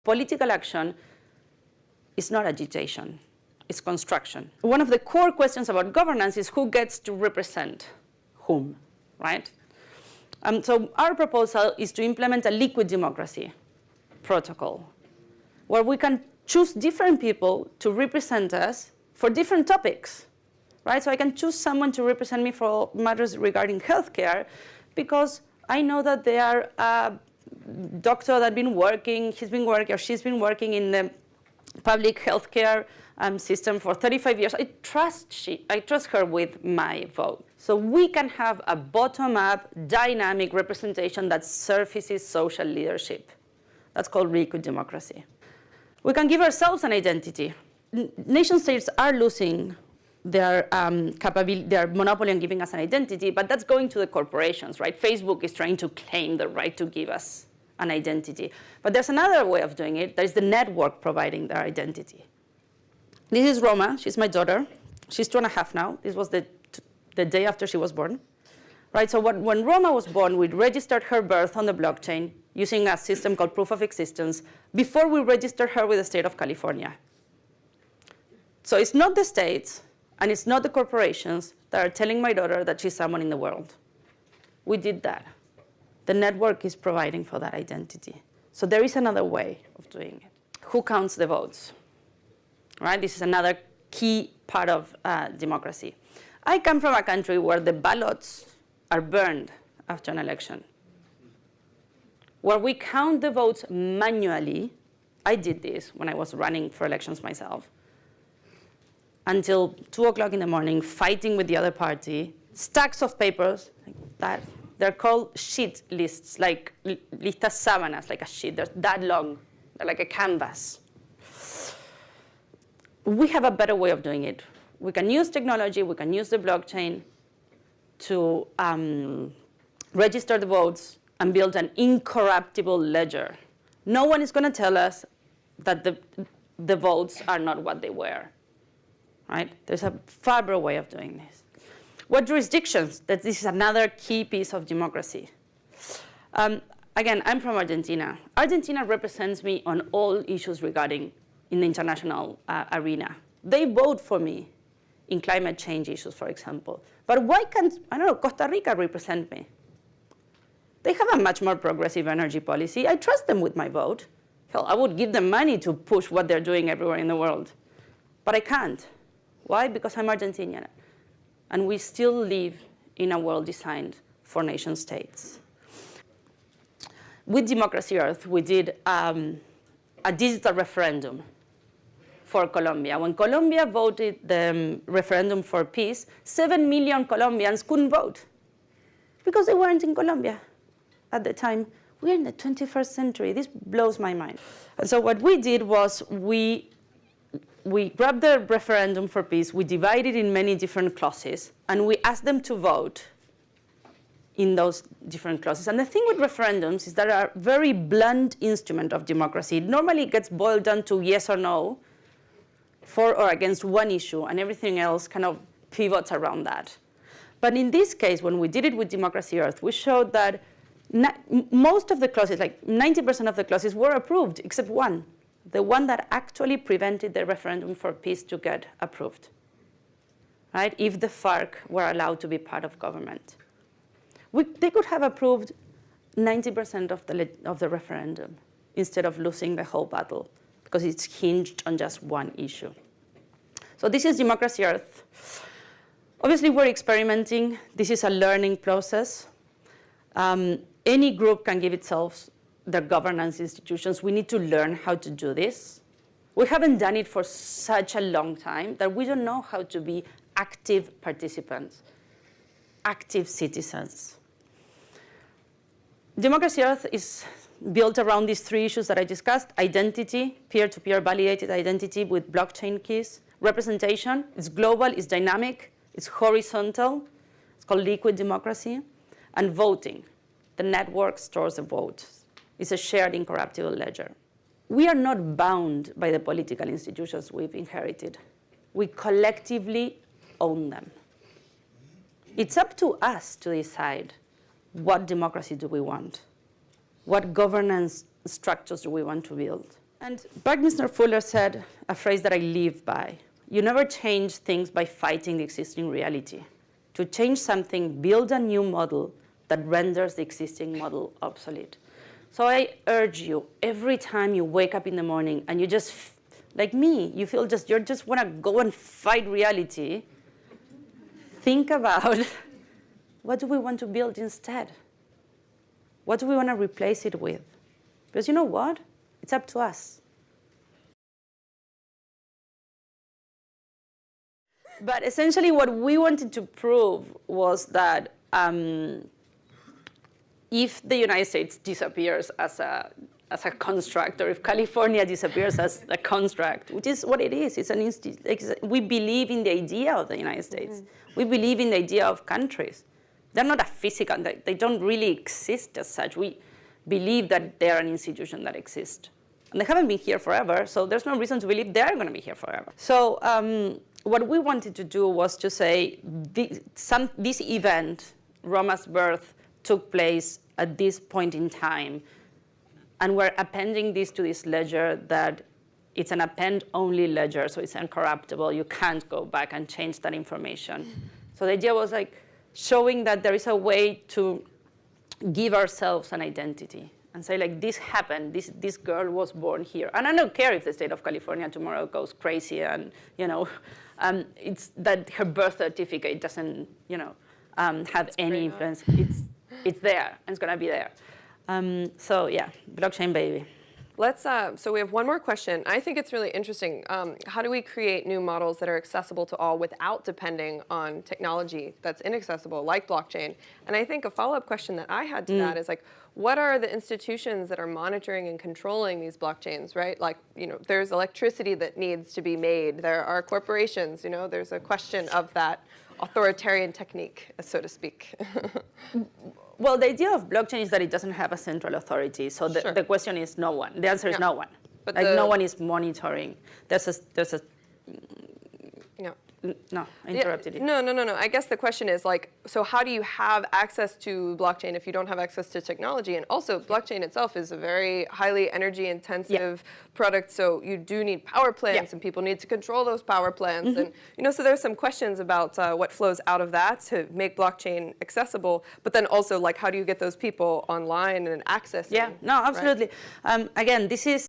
political action is not agitation, it's construction. One of the core questions about governance is who gets to represent whom, right? So our proposal is to implement a liquid democracy protocol where we can choose different people to represent us for different topics, right? So I can choose someone to represent me for matters regarding healthcare because I know that they are a doctor that's been working, he's been working or she's been working in the public healthcare system for 35 years. I trust her with my vote. So we can have a bottom-up, dynamic representation that surfaces social leadership. That's called liquid democracy. We can give ourselves an identity. Nation states are losing their their monopoly on giving us an identity, but that's going to the corporations, right? Facebook is trying to claim the right to give us an identity. But there's another way of doing it. There's the network providing their identity. This is Roma. She's my daughter. She's 2.5 now. This was the day after she was born. Right, so when Roma was born, we registered her birth on the blockchain using a system called proof of existence before we registered her with the state of California. So it's not the states and it's not the corporations that are telling my daughter that she's someone in the world. We did that. The network is providing for that identity. So there is another way of doing it. Who counts the votes? Right, this is another key part of democracy. I come from a country where the ballots are burned after an election, where we count the votes manually. I did this when I was running for elections myself, until 2 o'clock in the morning, fighting with the other party, stacks of papers like that. They're called sheet lists, like listas sábanas, like a sheet. They're that long. They're like a canvas. We have a better way of doing it. We can use technology, we can use the blockchain to register the votes and build an incorruptible ledger. No one is going to tell us that the votes are not what they were, right? There's a far better way of doing this. What jurisdictions? This is another key piece of democracy. Again, I'm from Argentina. Argentina represents me on all issues regarding in the international arena. They vote for me in climate change issues, for example. But why can't, I don't know, Costa Rica represent me? They have a much more progressive energy policy. I trust them with my vote. Hell, I would give them money to push what they're doing everywhere in the world. But I can't. Why? Because I'm Argentinian. And we still live in a world designed for nation states. With Democracy Earth, we did a digital referendum for Colombia. When Colombia voted the referendum for peace, 7 million Colombians couldn't vote because they weren't in Colombia at the time. We're in the 21st century. This blows my mind. And so what we did was we grabbed the referendum for peace, we divided it in many different clauses, and we asked them to vote in those different clauses. And the thing with referendums is that are a very blunt instrument of democracy. It normally gets boiled down to yes or no, for or against one issue, and everything else kind of pivots around that. But in this case, when we did it with Democracy Earth, we showed that most of the clauses, like 90% of the clauses, were approved, except one, the one that actually prevented the referendum for peace to get approved, right? If the FARC were allowed to be part of government. They could have approved 90% of the referendum instead of losing the whole battle, because it's hinged on just one issue. So this is Democracy Earth. Obviously, we're experimenting. This is a learning process. Any group can give itself their governance institutions. We need to learn how to do this. We haven't done it for such a long time that we don't know how to be active participants, active citizens. Democracy Earth is built around these 3 issues that I discussed: identity, peer-to-peer validated identity with blockchain keys; representation, it's global, it's dynamic, it's horizontal, it's called liquid democracy; and voting. The network stores the votes. It's a shared incorruptible ledger. We are not bound by the political institutions we've inherited. We collectively own them. It's up to us to decide what democracy do we want. What governance structures do we want to build? And Buckminster Fuller said a phrase that I live by. You never change things by fighting the existing reality. To change something, build a new model that renders the existing model obsolete. So I urge you, every time you wake up in the morning and you just, like me, you feel you just want to go and fight reality, think about what do we want to build instead? What do we want to replace it with? Because you know what? It's up to us. But essentially what we wanted to prove was that if the United States disappears as a construct, or if California disappears as a construct, which is what it is, it's we believe in the idea of the United States. We believe in the idea of countries. They're not a physical, they don't really exist as such. We believe that they're an institution that exists. And they haven't been here forever, so there's no reason to believe they're going to be here forever. So what we wanted to do was to say this event, Roma's birth, took place at this point in time, and we're appending this to this ledger that it's an append-only ledger, so it's incorruptible. You can't go back and change that information. So the idea was like showing that there is a way to give ourselves an identity and say, like, this happened, this girl was born here. And I don't care if the state of California tomorrow goes crazy and, it's that her birth certificate doesn't, have any influence. It's there, and it's going to be there. So yeah, blockchain baby. Let's, so we have one more question. I think it's really interesting. How do we create new models that are accessible to all without depending on technology that's inaccessible, like blockchain? And I think a follow-up question that I had to that is like, what are the institutions that are monitoring and controlling these blockchains, right? Like, there's electricity that needs to be made. There are corporations, there's a question of that authoritarian technique, so to speak. Well, the idea of blockchain is that it doesn't have a central authority. So the question is no one. The answer is no one. But no one is monitoring. There's a no, I interrupted you. No. I guess the question is like, so how do you have access to blockchain if you don't have access to technology? And also, blockchain itself is a very highly energy-intensive product, so you do need power plants, and people need to control those power plants. And so there's some questions about what flows out of that to make blockchain accessible. But then also, like, how do you get those people online and accessing? Yeah, no, absolutely. Right? Again, this is